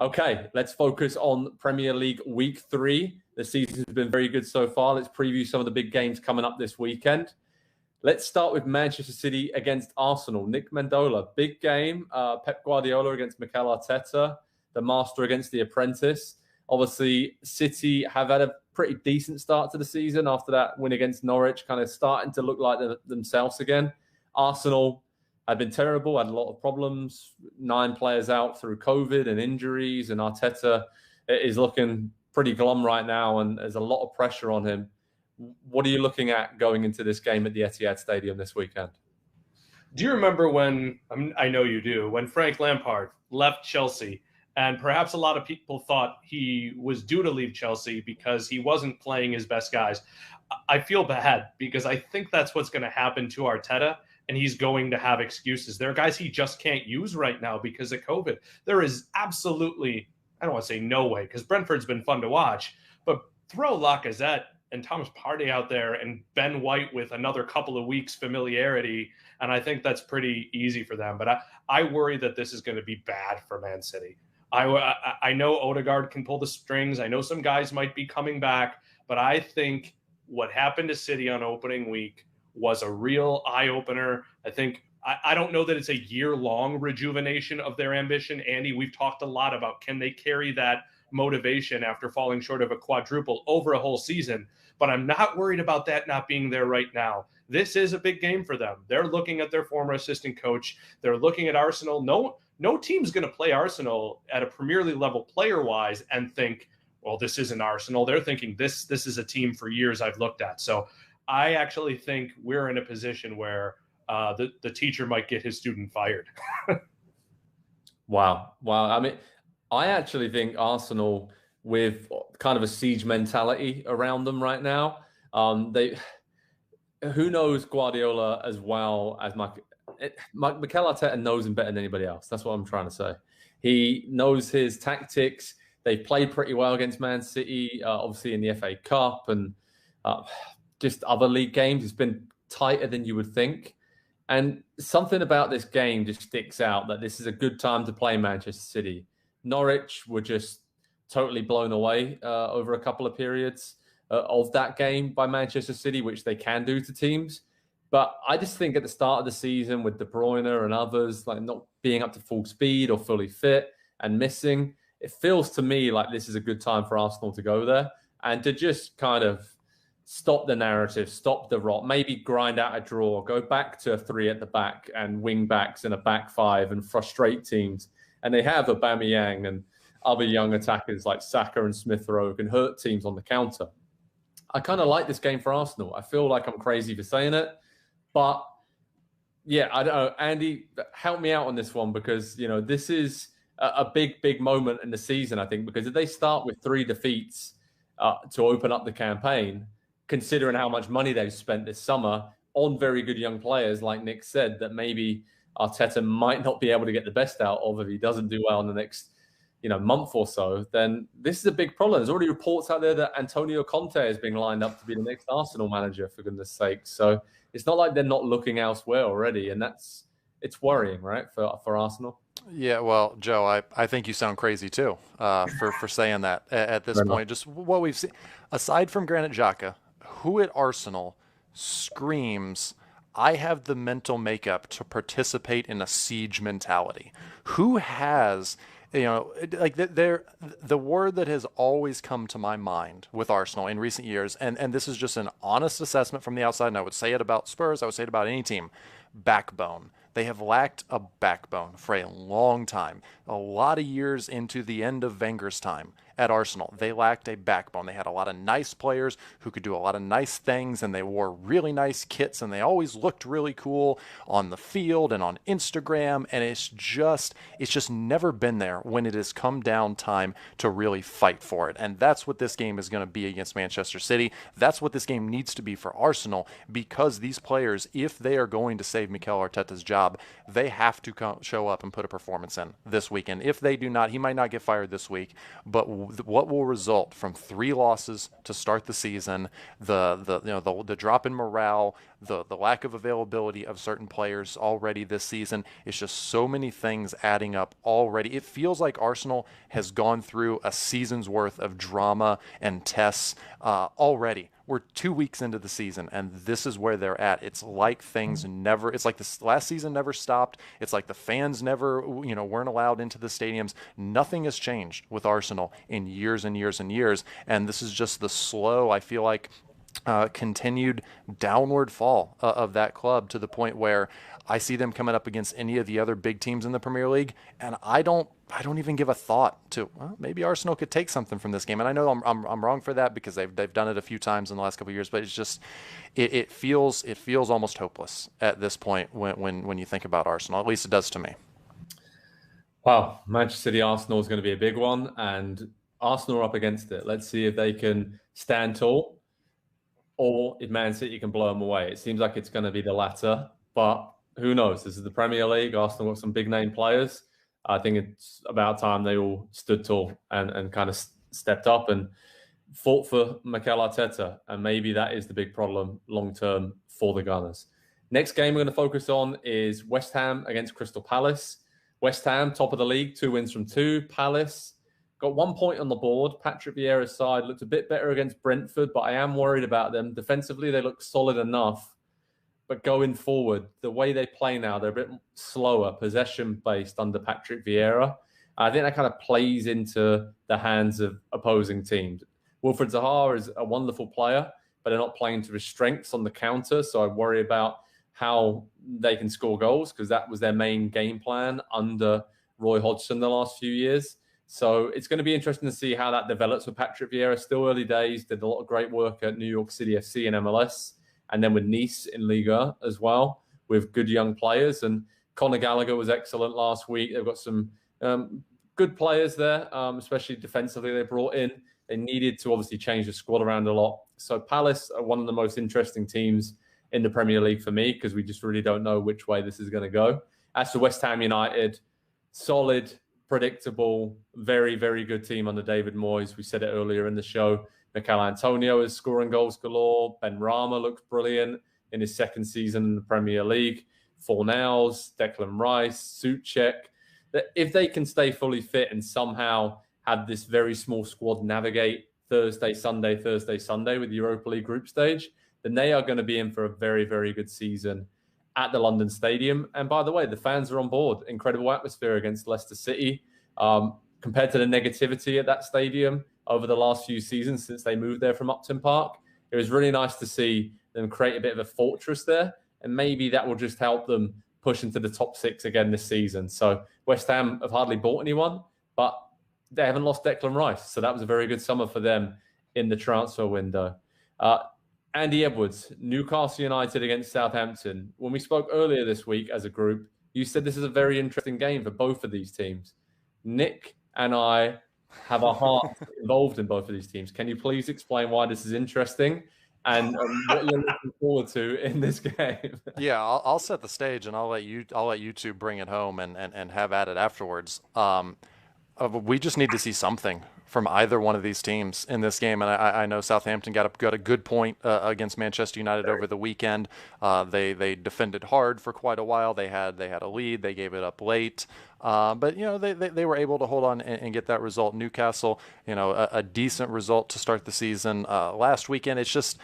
Okay, let's focus on Premier League Week 3. The season's been very good so far. Let's preview some of the big games coming up this weekend. Let's start with Manchester City against Arsenal. Nick Mendola, big game. Pep Guardiola against Mikel Arteta, the master against the apprentice. Obviously, City have had a pretty decent start to the season after that win against Norwich, kind of starting to look like themselves again. Arsenal had been terrible, had a lot of problems, 9 players out through COVID and injuries, and Arteta is looking pretty glum right now, and there's a lot of pressure on him. What are you looking at going into this game at the Etihad Stadium this weekend? Do you remember when, I know you do, when Frank Lampard left Chelsea, and perhaps a lot of people thought he was due to leave Chelsea because he wasn't playing his best guys? I feel bad because I think that's what's going to happen to Arteta, and he's going to have excuses. There are guys he just can't use right now because of COVID. There is absolutely, I don't want to say no way, because Brentford's been fun to watch, but throw Lacazette and Thomas Partey out there and Ben White with another couple of weeks familiarity, and I think that's pretty easy for them. But I worry that this is going to be bad for Man City. I know Odegaard can pull the strings. I know some guys might be coming back, but I think what happened to City on opening week was a real eye-opener. I don't know that it's a year-long rejuvenation of their ambition. Andy, we've talked a lot about can they carry that motivation after falling short of a quadruple over a whole season, but I'm not worried about that not being there right now. This is a big game for them. They're looking at their former assistant coach. They're looking at Arsenal. No team's going to play Arsenal at a Premier League level player-wise and think, well, this isn't Arsenal. They're thinking this is a team for years I've looked at. So I actually think we're in a position where the teacher might get his student fired. Wow. I mean, I actually think Arsenal, with kind of a siege mentality around them right now, who knows Guardiola as well as Mikel Arteta knows him better than anybody else. That's what I'm trying to say. He knows his tactics. They played pretty well against Man City, obviously in the FA Cup and just other league games. It's been tighter than you would think. And something about this game just sticks out, that this is a good time to play Manchester City. Norwich were just totally blown away over a couple of periods of that game by Manchester City, which they can do to teams. But I just think at the start of the season with De Bruyne and others like not being up to full speed or fully fit and missing, it feels to me like this is a good time for Arsenal to go there and to just kind of stop the narrative, stop the rot, maybe grind out a draw, go back to 3 at the back and wing backs and a back 5 and frustrate teams. And they have Aubameyang and other young attackers like Saka and Smith Rowe can hurt teams on the counter. I kind of like this game for Arsenal. I feel like I'm crazy for saying it, but yeah, I don't know. Andy, help me out on this one because, you know, this is a big moment in the season, I think, because if they start with 3 defeats to open up the campaign, considering how much money they've spent this summer on very good young players, like Nick said, that maybe Arteta might not be able to get the best out of if he doesn't do well in the next, month or so, then this is a big problem. There's already reports out there that Antonio Conte is being lined up to be the next Arsenal manager, for goodness sake. So it's not like they're not looking elsewhere already, and it's worrying, right, for Arsenal. Yeah, well, Joe, I think you sound crazy too for saying that at this point. Just what we've seen, aside from Granit Xhaka, who at Arsenal screams, I have the mental makeup to participate in a siege mentality? Who has, the word that has always come to my mind with Arsenal in recent years, and this is just an honest assessment from the outside, and I would say it about Spurs, I would say it about any team, backbone. They have lacked a backbone for a long time. A lot of years into the end of Wenger's time at Arsenal, they lacked a backbone. They had a lot of nice players who could do a lot of nice things, and they wore really nice kits, and they always looked really cool on the field and on Instagram, and it's just never been there when it has come down time to really fight for it. And that's what this game is going to be against Manchester City. That's what this game needs to be for Arsenal, because these players, if they are going to save Mikel Arteta's job, they have to show up and put a performance in this weekend. If they do not, he might not get fired this week, but what will result from 3 losses to start the season, the drop in morale, the lack of availability of certain players already this season. It's just so many things adding up already. It feels like Arsenal has gone through a season's worth of drama and tests already. We're 2 weeks into the season, and this is where they're at. It's like it's like this last season never stopped. It's like the fans never, weren't allowed into the stadiums. Nothing has changed with Arsenal in years and years and years, and this is just the slow, I feel like, continued downward fall of that club, to the point where I see them coming up against any of the other big teams in the Premier League, and I don't even give a thought to, well, maybe Arsenal could take something from this game. And I know I'm wrong for that, because they've done it a few times in the last couple of years, but it's just it feels almost hopeless at this point when you think about Arsenal. At least it does to me. Wow, Manchester City Arsenal is going to be a big one, and Arsenal are up against it. Let's see if they can stand tall, or if Man City can blow them away. It seems like it's going to be the latter, but who knows? This is the Premier League. Arsenal got some big name players. I think it's about time they all stood tall and kind of stepped up and fought for Mikel Arteta. And maybe that is the big problem long-term for the Gunners. Next game we're going to focus on is West Ham against Crystal Palace. West Ham, top of the league, 2 wins from 2. Palace got 1 point on the board. Patrick Vieira's side looked a bit better against Brentford, but I am worried about them. Defensively, they look solid enough. But going forward, the way they play now, they're a bit slower, possession-based under Patrick Vieira. I think that kind of plays into the hands of opposing teams. Wilfried Zaha is a wonderful player, but they're not playing to his strengths on the counter, so I worry about how they can score goals, because that was their main game plan under Roy Hodgson the last few years. So it's going to be interesting to see how that develops with Patrick Vieira. Still early days, did a lot of great work at New York City FC and MLS. And then with Nice in Liga as well, with good young players. And Conor Gallagher was excellent last week. They've got some good players there, especially defensively they brought in. They needed to obviously change the squad around a lot. So Palace are one of the most interesting teams in the Premier League for me, because we just really don't know which way this is going to go. As for West Ham United, solid, predictable, very, very good team under David Moyes. We said it earlier in the show. Mikel Antonio is scoring goals galore. Ben Rama looks brilliant in his second season in the Premier League. Fornals, Declan Rice, Souček. If they can stay fully fit and somehow have this very small squad navigate Thursday, Sunday with the Europa League group stage, then they are going to be in for a very, very good season at the London Stadium. And by the way, the fans are on board. Incredible atmosphere against Leicester City. Compared to the negativity at that stadium over the last few seasons since they moved there from Upton Park, it was really nice to see them create a bit of a fortress there. And maybe that will just help them push into the top 6 again this season. So West Ham have hardly bought anyone, but they haven't lost Declan Rice. So that was a very good summer for them in the transfer window. Andy Edwards, Newcastle United against Southampton. When we spoke earlier this week as a group, you said this is a very interesting game for both of these teams. Nick and I have our hearts involved in both of these teams. Can you please explain why this is interesting and what you're looking forward to in this game? Yeah, I'll set the stage, and I'll let you two bring it home and have at it afterwards. We just need to see something from either one of these teams in this game. And I know Southampton got a good point against Manchester United over the weekend. They defended hard for quite a while. They had a lead. They gave it up late. But they were able to hold on and get that result. Newcastle, a decent result to start the season last weekend. It's just,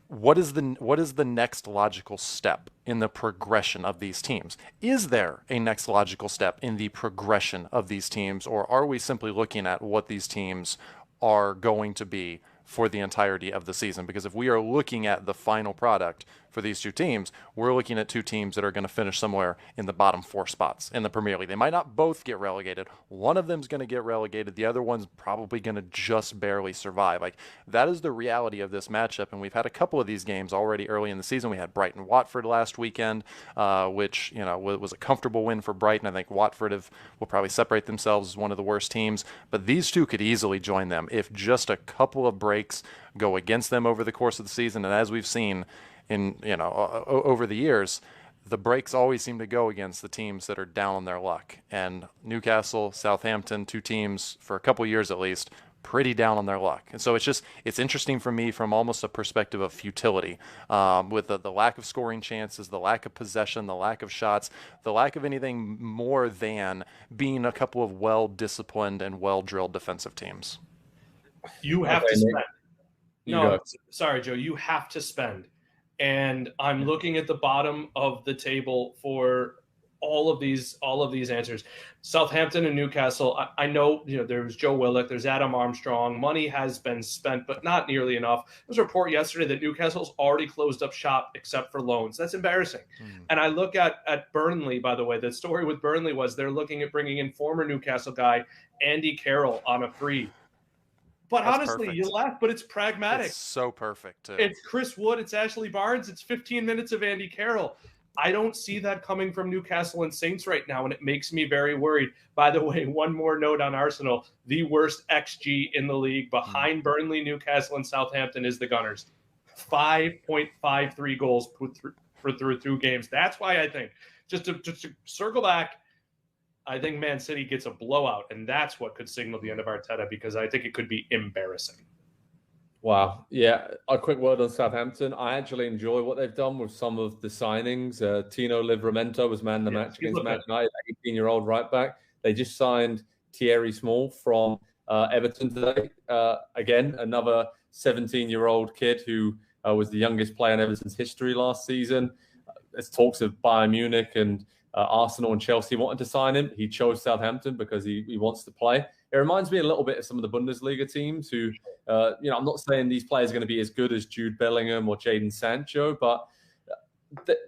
what is the next logical step in the progression of these teams? Is there a next logical step in the progression of these teams, or are we simply looking at what these teams are going to be for the entirety of the season? Because if we are looking at the final product for these two teams, we're looking at two teams that are going to finish somewhere in the bottom 4 spots in the Premier League. They might not both get relegated. One of them's going to get relegated. The other one's probably going to just barely survive. That is the reality of this matchup, and we've had a couple of these games already early in the season. We had Brighton-Watford last weekend, which was a comfortable win for Brighton. I think Watford will probably separate themselves as one of the worst teams, but these two could easily join them if just a couple of breaks go against them over the course of the season. And as we've seen over the years, the breaks always seem to go against the teams that are down on their luck. And Newcastle, Southampton, two teams for a couple years at least, pretty down on their luck. And so it's interesting for me from almost a perspective of futility, with the lack of scoring chances, the lack of possession, the lack of shots, the lack of anything more than being a couple of well-disciplined and well-drilled defensive teams. You have to spend. No, sorry, Joe. You have to spend. And I'm looking at the bottom of the table for all of these answers. Southampton and Newcastle. I know, there's Joe Willock, there's Adam Armstrong. Money has been spent, but not nearly enough. There was a report yesterday that Newcastle's already closed up shop except for loans. That's embarrassing. And I look at Burnley, by the way. The story with Burnley was they're looking at bringing in former Newcastle guy Andy Carroll on a free. But That's honestly, perfect. You laugh, but it's pragmatic. It's so perfect, too. It's Chris Wood, it's Ashley Barnes, it's 15 minutes of Andy Carroll. I don't see that coming from Newcastle and Saints right now, and it makes me very worried. By the way, one more note on Arsenal. The worst XG in the league behind Burnley, Newcastle, and Southampton is the Gunners. 5.53 goals through games. That's why I think, just to circle back, I think Man City gets a blowout, and that's what could signal the end of Arteta, because I think it could be embarrassing. Wow. Yeah. A quick word on Southampton. I actually enjoy what they've done with some of the signings. Tino Livramento was man of the match against Man United, 18-year-old right back. They just signed Thierry Small from Everton today. Again, another 17-year-old kid who was the youngest player in Everton's history last season. There's talks of Bayern Munich and Arsenal and Chelsea wanted to sign him. He chose Southampton because he wants to play. It reminds me a little bit of some of the Bundesliga teams who, I'm not saying these players are going to be as good as Jude Bellingham or Jadon Sancho, but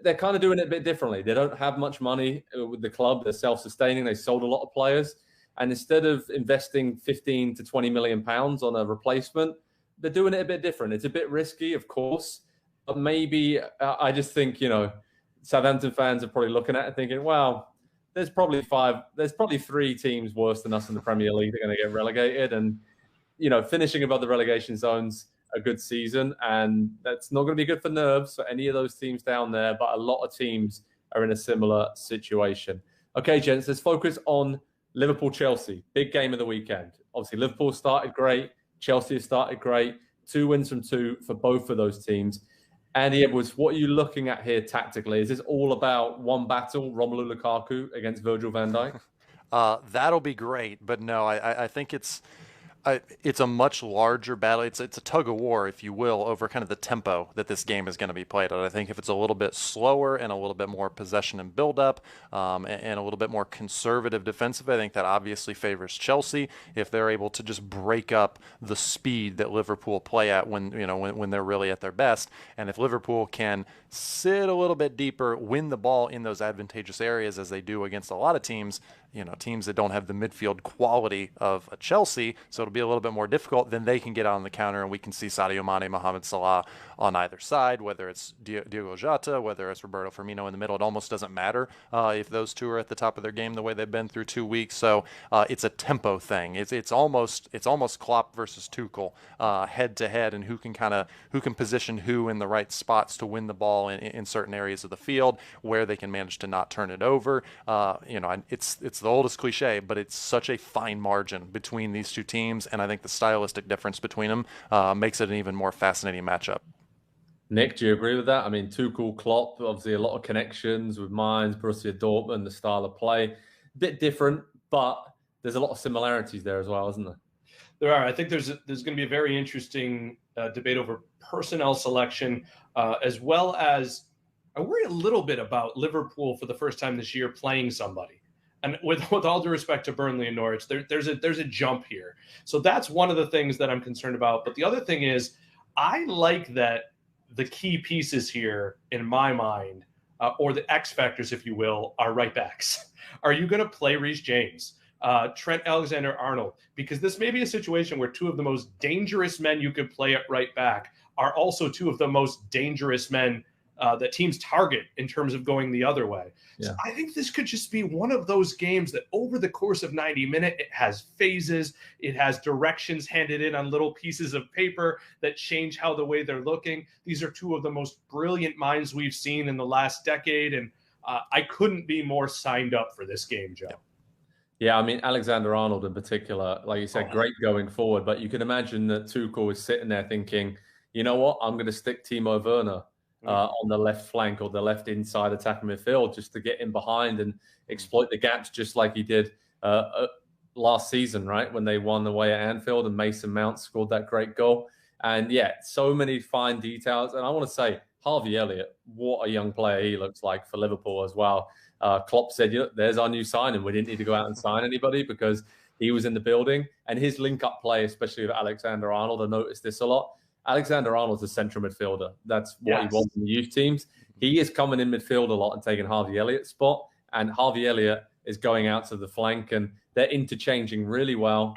they're kind of doing it a bit differently. They don't have much money with the club. They're self-sustaining. They sold a lot of players. And instead of investing 15 to 20 million pounds on a replacement, they're doing it a bit different. It's a bit risky, of course, but maybe I just think, Southampton fans are probably looking at it thinking, well, there's probably three teams worse than us in the Premier League that are going to get relegated. And, finishing above the relegation zone's a good season. And that's not going to be good for nerves for any of those teams down there. But a lot of teams are in a similar situation. Okay, gents, let's focus on Liverpool-Chelsea. Big game of the weekend. Obviously, Liverpool started great. Chelsea started great. 2 wins from 2 for both of those teams. Andy Edwards, what are you looking at here tactically? Is this all about one battle, Romelu Lukaku against Virgil van Dijk? That'll be great, but no, I think it's a much larger battle. It's a tug of war, if you will, over kind of the tempo that this game is going to be played at. I think if it's a little bit slower and a little bit more possession and build-up, and a little bit more conservative defensive, I think that obviously favors Chelsea if they're able to just break up the speed that Liverpool play at when they're really at their best. And if Liverpool can sit a little bit deeper, win the ball in those advantageous areas as they do against a lot of teams, teams that don't have the midfield quality of a Chelsea, so it'll be a little bit more difficult, then they can get out on the counter and we can see Sadio Mane, Mohamed Salah on either side, whether it's Diogo Jota, whether it's Roberto Firmino in the middle. It almost doesn't matter if those two are at the top of their game the way they've been through 2 weeks. So it's a tempo thing. It's almost Klopp versus Tuchel head to head, and who can position who in the right spots to win the ball in certain areas of the field where they can manage to not turn it over. It's the oldest cliche, but it's such a fine margin between these two teams, and I think the stylistic difference between them makes it an even more fascinating matchup. Nick, do you agree with that? I mean, Tuchel, Klopp, obviously a lot of connections with Mainz, Borussia Dortmund, the style of play. A bit different, but there's a lot of similarities there as well, isn't there? There are. I think there's going to be a very interesting debate over personnel selection, as well as I worry a little bit about Liverpool for the first time this year playing somebody. And with all due respect to Burnley and Norwich, there's a jump here. So that's one of the things that I'm concerned about. But the other thing is, I like that the key pieces here, in my mind, or the X factors, if you will, are right backs. Are you going to play Reece James, Trent Alexander-Arnold? Because this may be a situation where two of the most dangerous men you could play at right back are also two of the most dangerous men that teams target in terms of going the other way. Yeah. So I think this could just be one of those games that over the course of 90 minutes, it has phases, it has directions handed in on little pieces of paper that change how the way they're looking. These are two of the most brilliant minds we've seen in the last decade. And I couldn't be more signed up for this game, Joe. Yeah, I mean, Alexander-Arnold in particular, like you said, great going forward. But you can imagine that Tuchel is sitting there thinking, you know what, I'm going to stick Timo Werner on the left flank or the left inside attacking midfield just to get in behind and exploit the gaps just like he did last season, right, when they won away at Anfield and Mason Mount scored that great goal. And yeah, so many fine details. And I want to say, Harvey Elliott, what a young player he looks like for Liverpool as well. Klopp said, there's our new signing. We didn't need to go out and sign anybody because he was in the building. And his link-up play, especially with Alexander-Arnold, I noticed this a lot. Alexander-Arnold's a central midfielder. That's what he was in the youth teams. He is coming in midfield a lot and taking Harvey Elliott's spot. And Harvey Elliott is going out to the flank, and they're interchanging really well.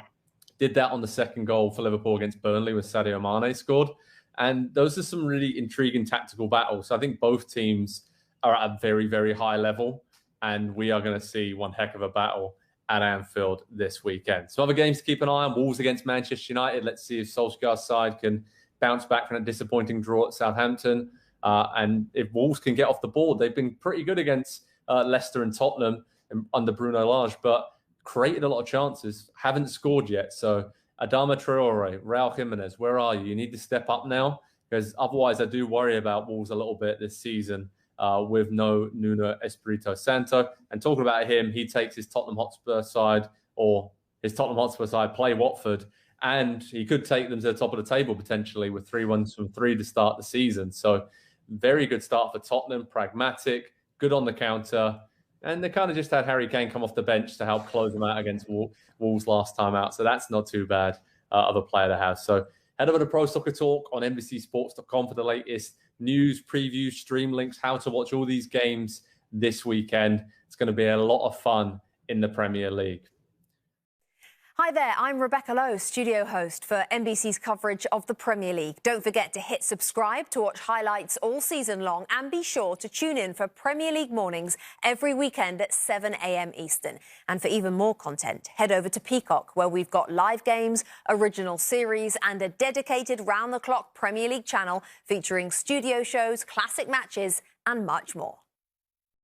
Did that on the second goal for Liverpool against Burnley when Sadio Mane scored. And those are some really intriguing tactical battles. So I think both teams are at a very, very high level. And we are going to see one heck of a battle at Anfield this weekend. So other games to keep an eye on. Wolves against Manchester United. Let's see if Solskjaer's side can bounce back from a disappointing draw at Southampton. And if Wolves can get off the board, they've been pretty good against Leicester and Tottenham under Bruno Lage, but created a lot of chances, haven't scored yet. So Adama Traore, Raul Jimenez, where are you? You need to step up now, because otherwise I do worry about Wolves a little bit this season with no Nuno Espirito Santo. And talking about him, he takes his Tottenham Hotspur side, play Watford, and he could take them to the top of the table potentially with 3-1 from 3 to start the season. So very good start for Tottenham, pragmatic, good on the counter. And they kind of just had Harry Kane come off the bench to help close them out against Wolves last time out. So that's not too bad of a player to have. So head over to Pro Soccer Talk on NBCSports.com for the latest news, previews, stream links, how to watch all these games this weekend. It's going to be a lot of fun in the Premier League. Hi there, I'm Rebecca Lowe, studio host for NBC's coverage of the Premier League. Don't forget to hit subscribe to watch highlights all season long, and be sure to tune in for Premier League mornings every weekend at 7 a.m. Eastern. And for even more content, head over to Peacock, where we've got live games, original series, and a dedicated round-the-clock Premier League channel featuring studio shows, classic matches, and much more.